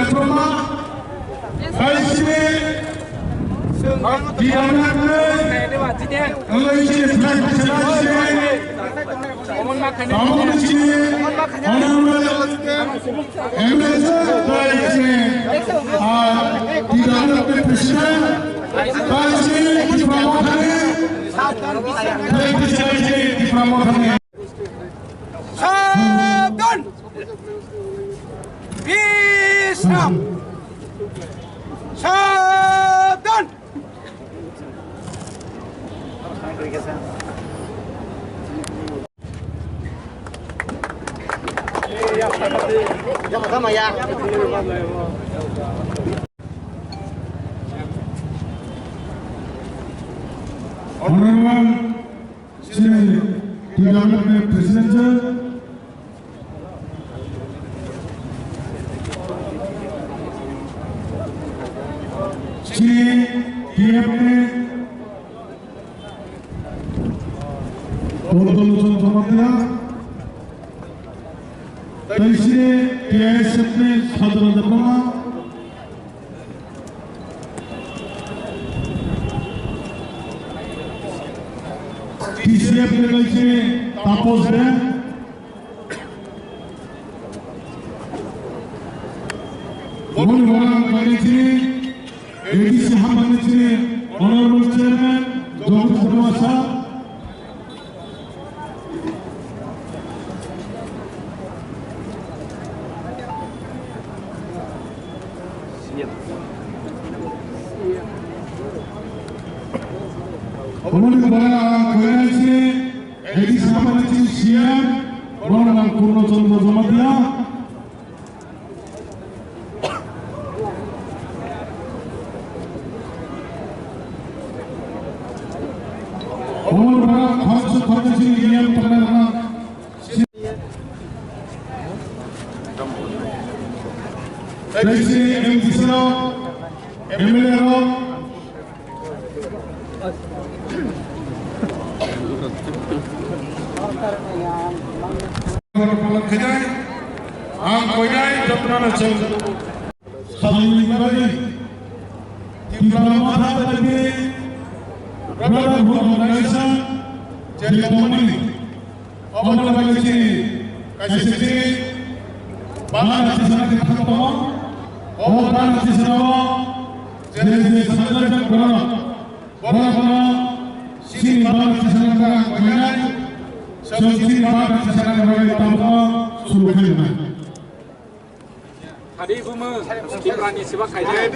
Diploma Haisine Dianakne Haisine Praktisine Amonchine Emerson Haisine Dianakne President Haisine Diploma Praktisine Diploma Sabdan Islam Sabdan Sama ya Honorable Development President Tapos Honorable Chairman Dr. Sarwasa Tadi ibu mah Kiprani siapa kaya